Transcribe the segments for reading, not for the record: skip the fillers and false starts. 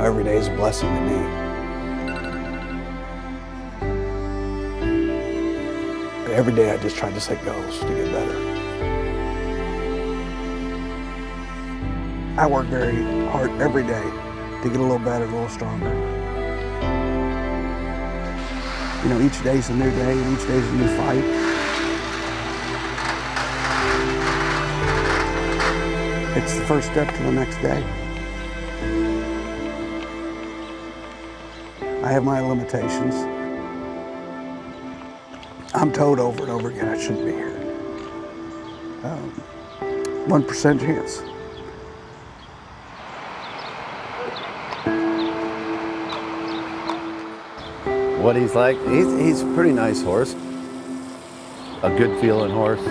every day is a blessing to me. Every day I just try to set goals to get better. I work very hard every day to get a little better, a little stronger. You know, each day's a new day and each day's a new fight. It's the first step to the next day. I have my limitations. I'm told over and over again I shouldn't be here. 1% chance. What he's like, he's a pretty nice horse. A good feeling horse.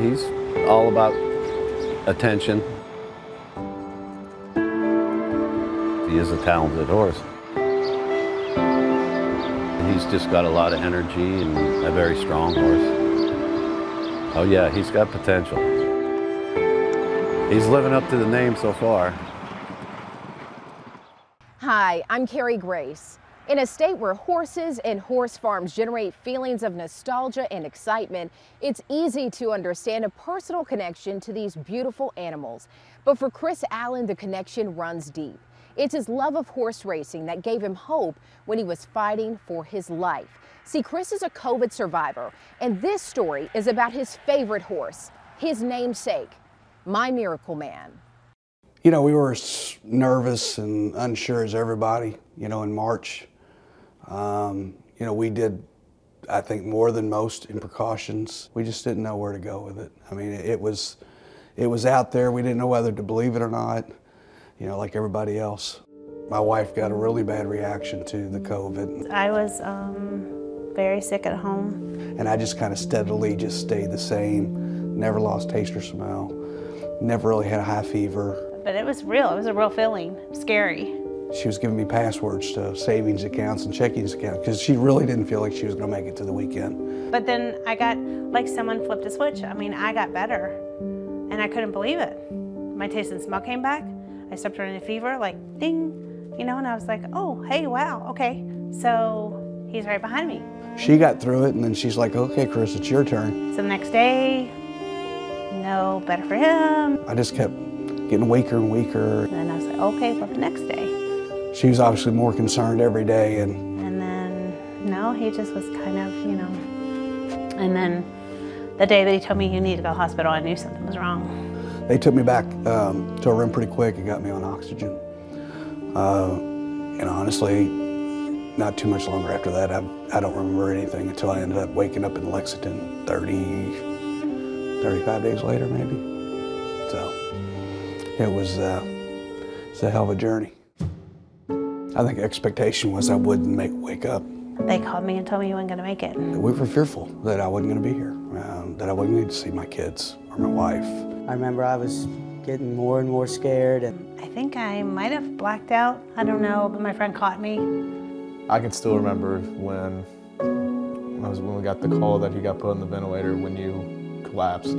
He's all about attention. He is a talented horse. He's just got a lot of energy and a very strong horse. Oh yeah, he's got potential. He's living up to the name so far. Hi, I'm Carrie Grace. In a state where horses and horse farms generate feelings of nostalgia and excitement, it's easy to understand a personal connection to these beautiful animals. But for Chris Allen, the connection runs deep. It's his love of horse racing that gave him hope when he was fighting for his life. See, Chris is a COVID survivor, and this story is about his favorite horse, his namesake, My Miracle Man. You know, we were as nervous and unsure as everybody, you know, in March. You know, we did, I think, more than most in precautions. We just didn't know where to go with it. I mean, it was out there. We didn't know whether to believe it or not, you know, like everybody else. My wife got a really bad reaction to the COVID. I was very sick at home. And I just kind of steadily just stayed the same, never lost taste or smell, never really had a high fever. But it was real. It was a real feeling. Scary. She was giving me passwords to savings accounts and checkings accounts because she really didn't feel like she was going to make it to the weekend. But then I got, like someone flipped a switch. I mean, I got better and I couldn't believe it. My taste and smell came back. I stopped running a fever, like ding, you know, and I was like, oh, hey, wow, okay. So he's right behind me. She got through it and then she's like, okay, Chris, it's your turn. So the next day, no better for him. I just kept getting weaker and weaker. And then I was like, okay, for the next day. She was obviously more concerned every day. And then, no, he just was kind of, you know. And then the day that he told me you need to go to the hospital, I knew something was wrong. They took me back to a room pretty quick and got me on oxygen. And honestly, not too much longer after that, I don't remember anything until I ended up waking up in Lexington 35 days later, maybe. So it was it's a hell of a journey. I think expectation was I wouldn't wake up. They called me and told me you weren't going to make it. We were fearful that I wasn't going to be here, that I wouldn't need to see my kids or my wife. I remember I was getting more and more scared. I think I might have blacked out. I don't know, but my friend caught me. I can still remember when we got the call that he got put on the ventilator when you collapsed.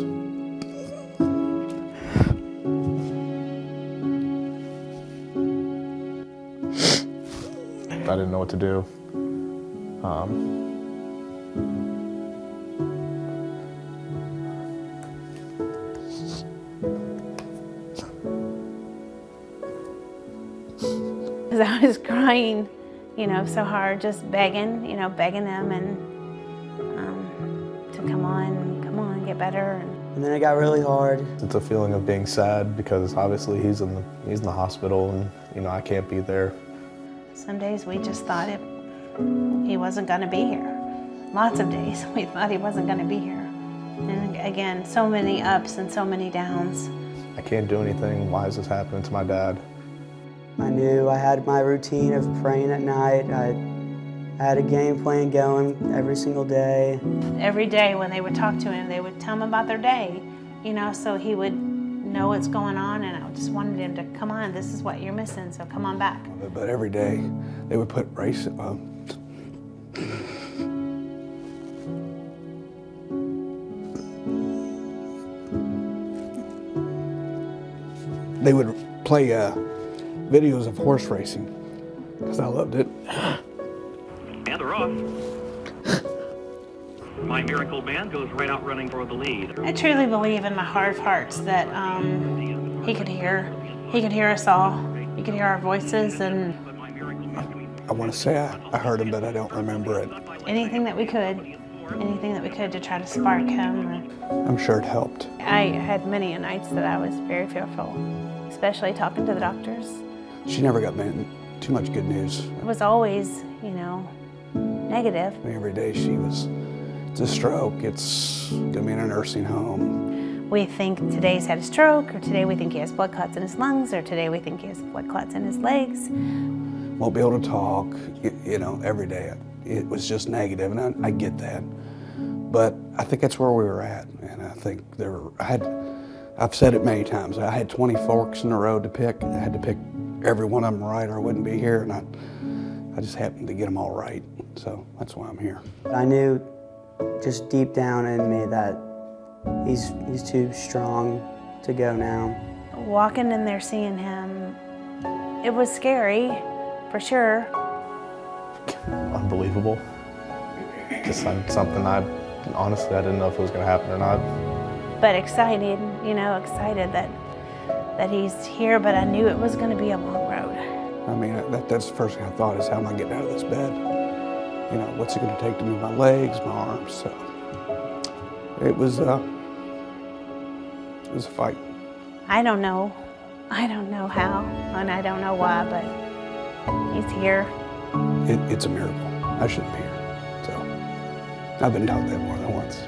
I didn't know what to do. Because I was crying, you know, so hard, just begging, you know, begging them and to come on, get better. And then it got really hard. It's a feeling of being sad because obviously he's in the hospital and, you know, I can't be there. Some days we just thought he wasn't going to be here. Lots of days we thought he wasn't going to be here. And again, so many ups and so many downs. I can't do anything. Why is this happening to my dad? I knew I had my routine of praying at night. I had a game plan going every single day. Every day when they would talk to him, they would tell him about their day, you know, so he would know what's going on, and I just wanted him to come on, this is what you're missing, so come on back. But every day they would put they would play videos of horse racing because I loved it. And they're off. My Miracle Man goes right out running for the lead. I truly believe in my heart of hearts that he could hear us all. He could hear our voices, and I want to say I heard him, but I don't remember it. anything that we could to try to spark him. I'm sure it helped. I had many nights that I was very fearful, especially talking to the doctors. She never got too much good news. It was always, you know, negative. Every day it's a stroke, it's gonna be in a nursing home. We think today's had a stroke, or today we think he has blood clots in his lungs, or today we think he has blood clots in his legs. Won't be able to talk, you know, every day. It was just negative, and I get that. But I think that's where we were at, and I think I've said it many times, I had 20 forks in the road to pick. I had to pick every one of them right or I wouldn't be here, and I just happened to get them all right. So that's why I'm here. I knew just deep down in me that he's too strong to go now. Walking in there seeing him, it was scary, for sure. Unbelievable. Just something honestly I didn't know if it was going to happen or not. But excited, you know, excited that he's here, but I knew it was going to be a long road. I mean, that's the first thing I thought is, how am I getting out of this bed? You know, what's it going to take to move my legs, my arms? So it was a fight. I don't know how, and I don't know why, but he's here. It's a miracle. I shouldn't be here. So I've been told that more than once.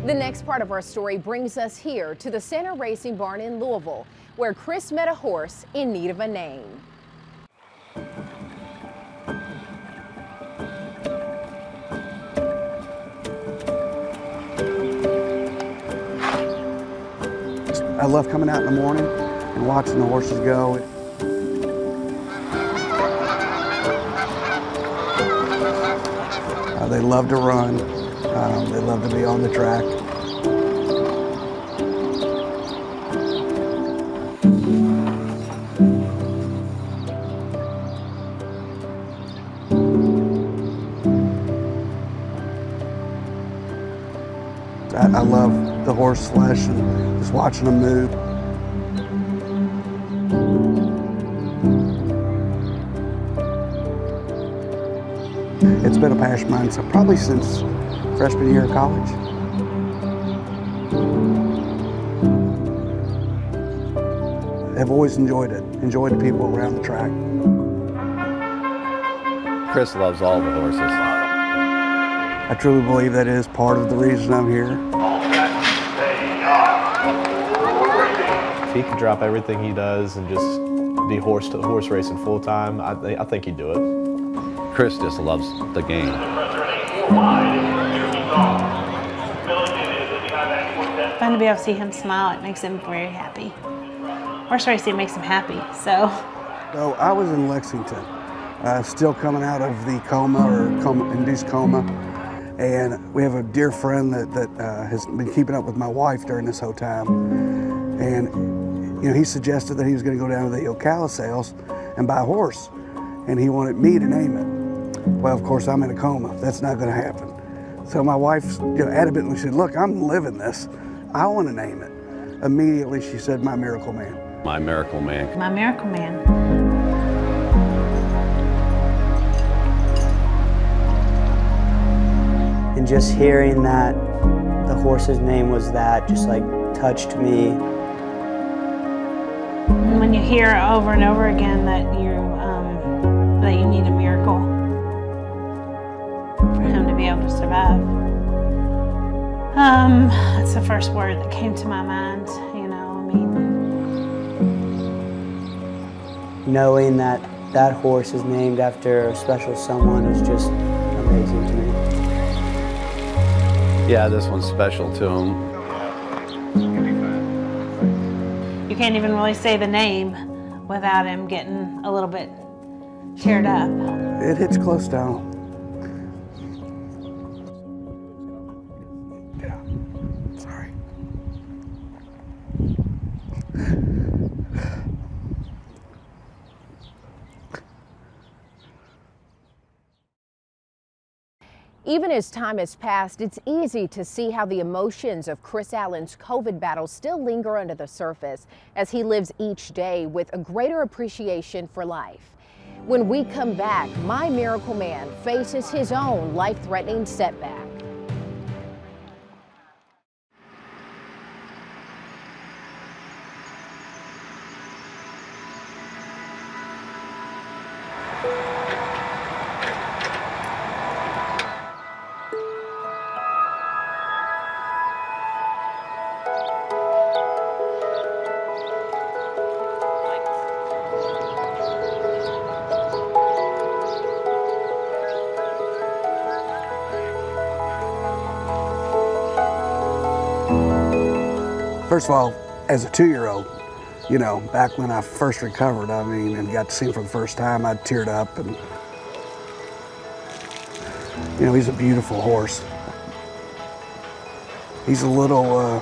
The next part of our story brings us here to the Center Racing Barn in Louisville, where Chris met a horse in need of a name. I love coming out in the morning and watching the horses go. They love to run. They love to be on the track. I love the horse flesh and just watching them move. It's been a passion of mine, so probably since freshman year of college. I've always enjoyed it, enjoyed the people around the track. Chris loves all the horses. I truly believe that is part of the reason I'm here. If he could drop everything he does and just be horse racing full time, I think he'd do it. Chris just loves the game. Fun to be able to see him smile. It makes him very happy. Horse racing makes him happy, so. So I was in Lexington, still coming out of the coma or induced coma. And we have a dear friend that has been keeping up with my wife during this whole time. And you know, he suggested that he was going to go down to the Ocala sales and buy a horse. And he wanted me to name it. Well, of course, I'm in a coma. That's not going to happen. So my wife, adamantly said, look, I'm living this. I want to name it. Immediately, she said, My Miracle Man. My Miracle Man. My Miracle Man. And just hearing that the horse's name was that just like touched me. And when you hear over and over again that you need a miracle for him to be able to survive, that's the first word that came to my mind. Knowing that that horse is named after a special someone is just amazing to me. Yeah, this one's special to him. You can't even really say the name without him getting a little bit teared up. It hits close down. Yeah. Even as time has passed, it's easy to see how the emotions of Chris Allen's COVID battle still linger under the surface as he lives each day with a greater appreciation for life. When we come back, My Miracle Man faces his own life-threatening setback. First of all, as a 2-year-old, you know, back when I first recovered, I mean, and got to see him for the first time, I teared up, and you know, he's a beautiful horse. He's a little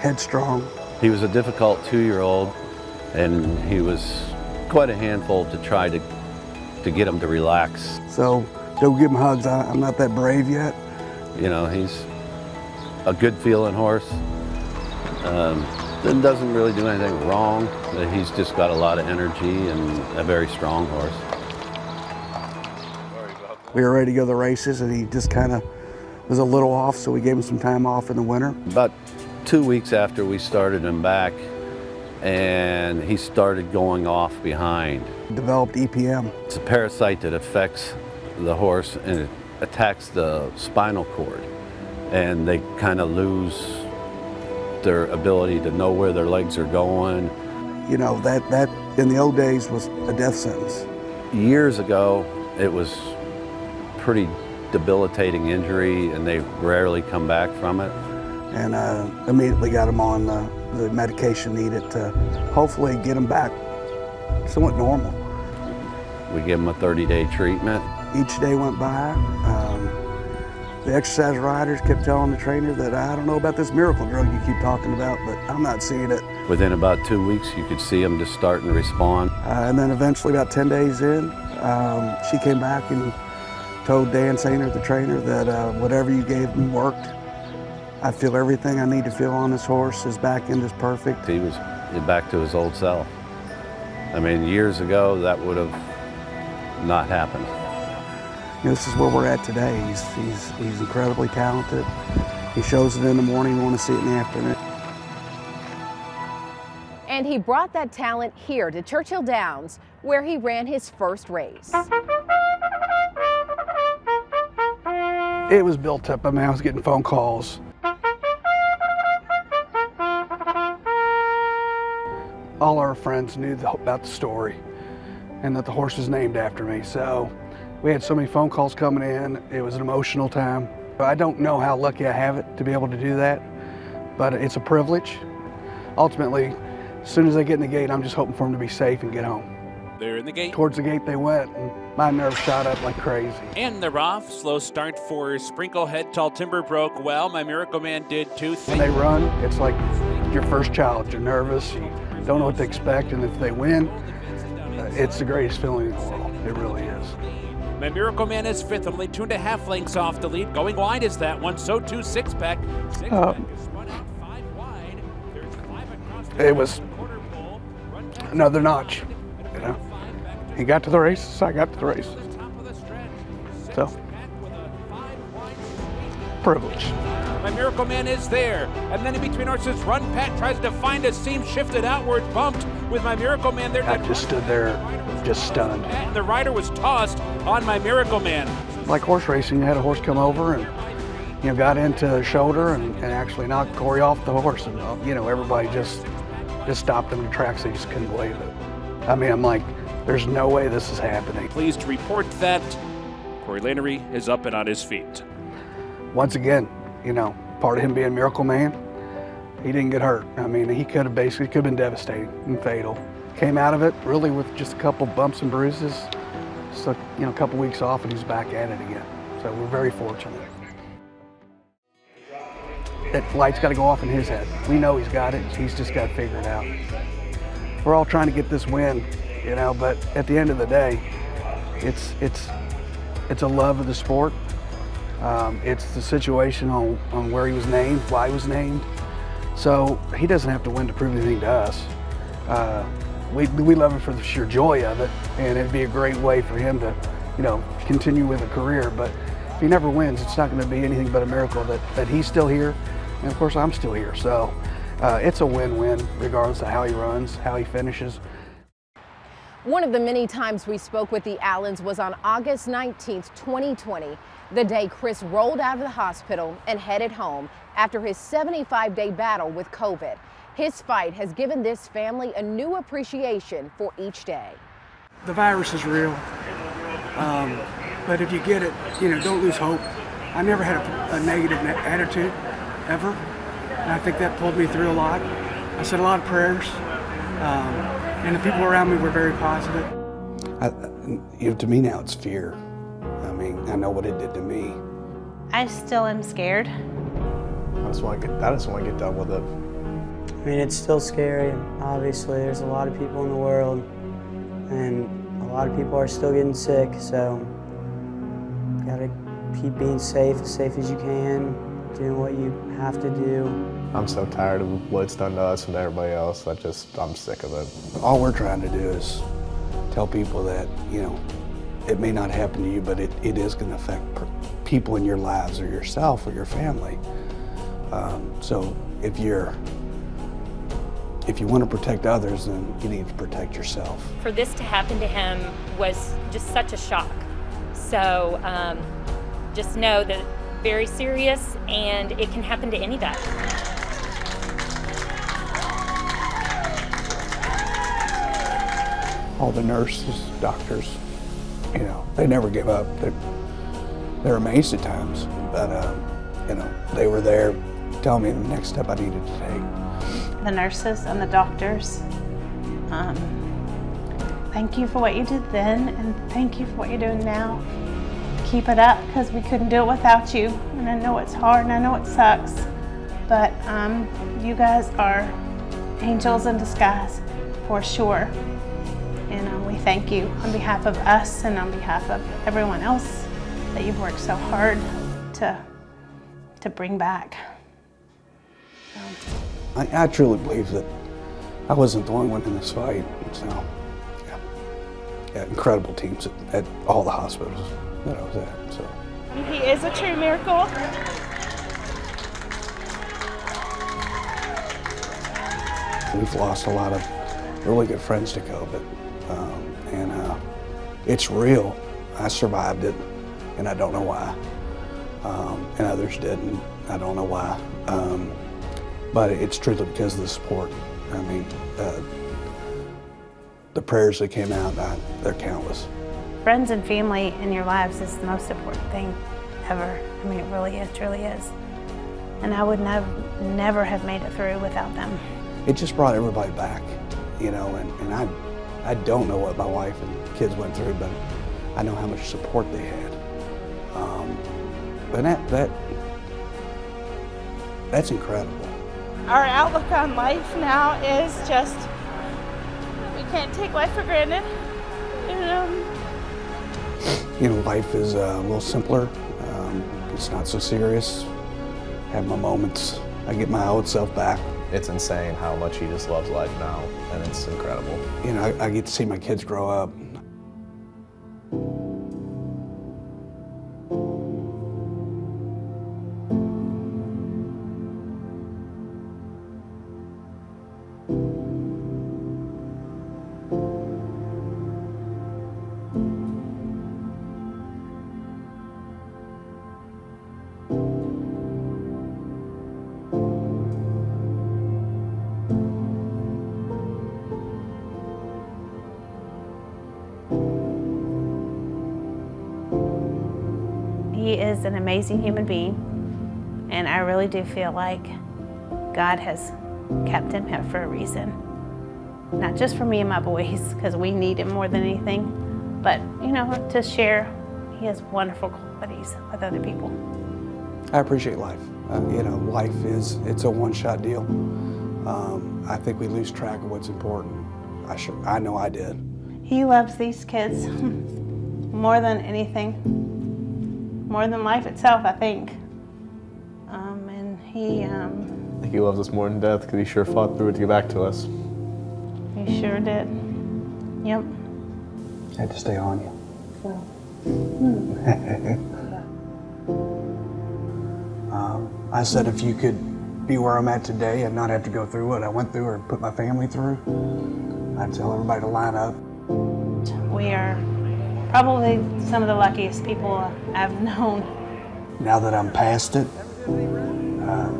headstrong. He was a difficult 2-year-old, and he was quite a handful to try to get him to relax. So go give him hugs. I'm not that brave yet. You know, he's a good feeling horse. Doesn't really do anything wrong. He's just got a lot of energy and a very strong horse. We were ready to go to the races, and he just kind of was a little off, so we gave him some time off in the winter. About 2 weeks after we started him back, and he started going off behind. Developed EPM. It's a parasite that affects the horse, and it attacks the spinal cord, and they kind of lose their ability to know where their legs are going. You know, that in the old days was a death sentence. Years ago, it was pretty debilitating injury, and they rarely come back from it. And immediately got him on the medication needed to hopefully get him back somewhat normal. We give him a 30-day treatment. Each day went by. The exercise riders kept telling the trainer that I don't know about this miracle drug you keep talking about, but I'm not seeing it. Within about 2 weeks, you could see him just starting to respond. And then eventually, about 10 days in, she came back and told Dan Sainer, the trainer, that whatever you gave him worked. I feel everything I need to feel on this horse. His back end is perfect. He was back to his old self. I mean, years ago, that would have not happened. You know, this is where we're at today. He's incredibly talented. He shows it in the morning, you want to see it in the afternoon. And he brought that talent here to Churchill Downs, where he ran his first race. It was built up. I mean, I was getting phone calls. All our friends knew about the story and that the horse was named after me. So we had so many phone calls coming in. It was an emotional time. I don't know how lucky I have it to be able to do that, but it's a privilege. Ultimately, as soon as they get in the gate, I'm just hoping for them to be safe and get home. They're in the gate. Towards the gate they went, and my nerves shot up like crazy. And they're off. Slow start for Sprinklehead. Tall Timber broke well. My Miracle Man did too. When they run, it's like your first child. You're nervous, you don't know what to expect, and if they win, it's the greatest feeling in the world. It really is. My Miracle Man is fifth, only 2.5 lengths off the lead. Going wide is that one. So too Six-Pack. Six-Pack is spun out 5 wide. There's 5 across the it was another notch, you know. He got to the races, I got to the races. So, privilege. My Miracle Man is there. And then in between horses, Run Pat tries to find a seam, shifted outward, bumped with My Miracle Man there. I just stood there, just stunned. And the rider was tossed on My Miracle Man. Like horse racing, you had a horse come over and, you know, got into the shoulder and actually knocked Corey off the horse. And, you know, everybody just stopped in the tracks. They just couldn't believe it. I mean, I'm like, there's no way this is happening. Pleased to report that Corey Lanery is up and on his feet. Once again, you know, part of him being Miracle Man, he didn't get hurt. I mean, he could have been devastating and fatal. Came out of it really with just a couple bumps and bruises. So, you know, a couple weeks off and he's back at it again. So we're very fortunate. That light's got to go off in his head. We know he's got it. He's just got to figure it out. We're all trying to get this win, you know, but at the end of the day, it's It's a love of the sport. It's the situation on where he was named, why he was named. So he doesn't have to win to prove anything to us. We love it for the sheer joy of it, and it'd be a great way for him to, continue with a career. But if he never wins, it's not going to be anything but a miracle that he's still here, and of course I'm still here. So it's a win-win regardless of how he runs, how he finishes. One of the many times we spoke with the Allens was on August 19th, 2020, the day Chris rolled out of the hospital and headed home after his 75-day battle with COVID. His fight has given this family a new appreciation for each day. The virus is real, but if you get it, don't lose hope. I never had a negative attitude, ever, and I think that pulled me through a lot. I said a lot of prayers. And the people around me were very positive. To me now it's fear. I mean, I know what it did to me. I still am scared. I just want to get done with it. I mean, it's still scary. Obviously, there's a lot of people in the world, and a lot of people are still getting sick, so you gotta keep being safe as you can, doing what you have to do. I'm so tired of what it's done to us and to everybody else. I'm sick of it. All we're trying to do is tell people that, it may not happen to you, but it is going to affect people in your lives or yourself or your family. So if you want to protect others, then you need to protect yourself. For this to happen to him was just such a shock. So just know that it's very serious and it can happen to anybody. All the nurses, doctors, they never give up. They're amazed at times, but they were there telling me the next step I needed to take. The nurses and the doctors, thank you for what you did then, and thank you for what you're doing now. Keep it up, because we couldn't do it without you, and I know it's hard and I know it sucks, but you guys are angels in disguise, for sure. And we thank you on behalf of us and on behalf of everyone else that you've worked so hard to bring back. I truly believe that I wasn't the only one in this fight. So, yeah, incredible teams at all the hospitals that I was at. So he is a true miracle. We've lost a lot of really good friends to COVID. And it's real. I survived it, and I don't know why. And others didn't. I don't know why. But it's truly because of the support. I mean, the prayers that came out, they're countless. Friends and family in your lives is the most important thing ever. I mean, it really is, truly is. And I would never have made it through without them. It just brought everybody back, and I don't know what my wife and kids went through, but I know how much support they had. But that's incredible. Our outlook on life now is just, we can't take life for granted. Life is a little simpler. It's not so serious. I have my moments. I get my old self back. It's insane how much he just loves life now, and it's incredible. I get to see my kids grow up. He is an amazing human being, and I really do feel like God has kept him here for a reason. Not just for me and my boys, because we need him more than anything, but, to share. He has wonderful qualities with other people. I appreciate life. Life it's a one-shot deal. I think we lose track of what's important. I know I did. He loves these kids more than anything. more than life itself, I think. And he, I think he loves us more than death because he sure fought through it to get back to us. he sure did. Yep. Had to stay on you. I said if you could be where I'm at today and not have to go through what I went through or put my family through, I'd tell everybody to line up. We are probably some of the luckiest people I've known. Now that I'm past it,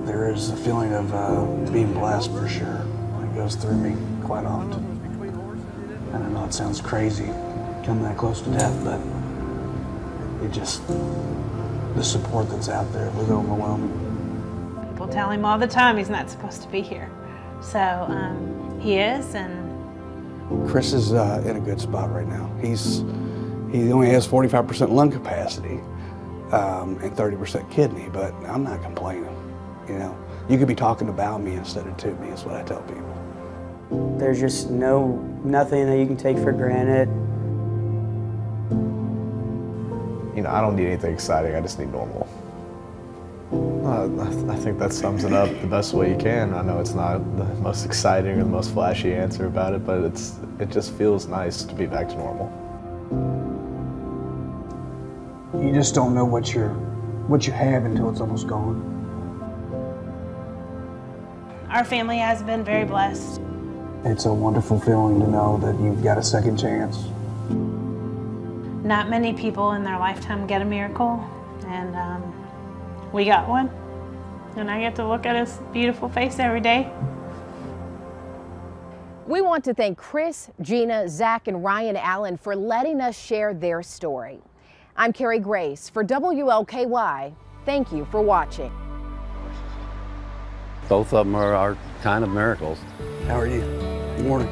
there is a feeling of being blessed for sure. It goes through me quite often. I don't know, it sounds crazy coming that close to death, but it just, the support that's out there was overwhelming. People tell him all the time he's not supposed to be here. So he is, and Chris is in a good spot right now. He only has 45% lung capacity and 30% kidney, but I'm not complaining. You know, you could be talking about me instead of to me is what I tell people. There's just nothing that you can take for granted. You know, I don't need anything exciting, I just need normal. I think that sums it up the best way you can. I know it's not the most exciting or the most flashy answer about it, but it just feels nice to be back to normal. You just don't know what you have until it's almost gone. our family has been very blessed. It's a wonderful feeling to know that you've got a second chance. Not many people in their lifetime get a miracle, and we got one. And I get to look at his beautiful face every day. We want to thank Chris, Gina, Zach, and Ryan Allen for letting us share their story. I'm Carrie Grace for WLKY. Thank you for watching. Both of them are kind of miracles. How are you? Good morning.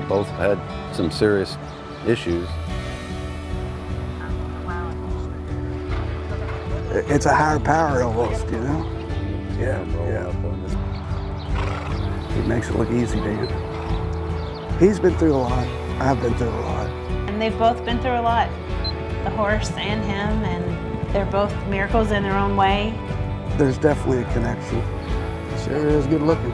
Both had some serious issues. It's a higher power almost, you know? Yeah. It makes it look easy, Dan. He's been through a lot. I've been through a lot. And they've both been through a lot, the horse and him, and they're both miracles in their own way. There's definitely a connection. Sure is good looking.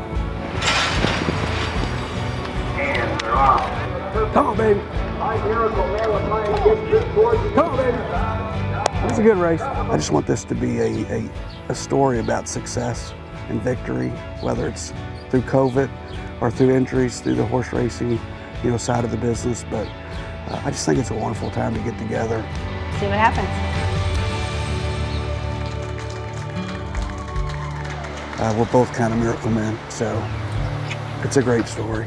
Come on, baby. Come on, baby. It's a good race. I just want this to be a story about success and victory, whether it's through COVID or through injuries, through the horse racing, side of the business. But I just think it's a wonderful time to get together. See what happens. We're both kind of miracle men, so it's a great story.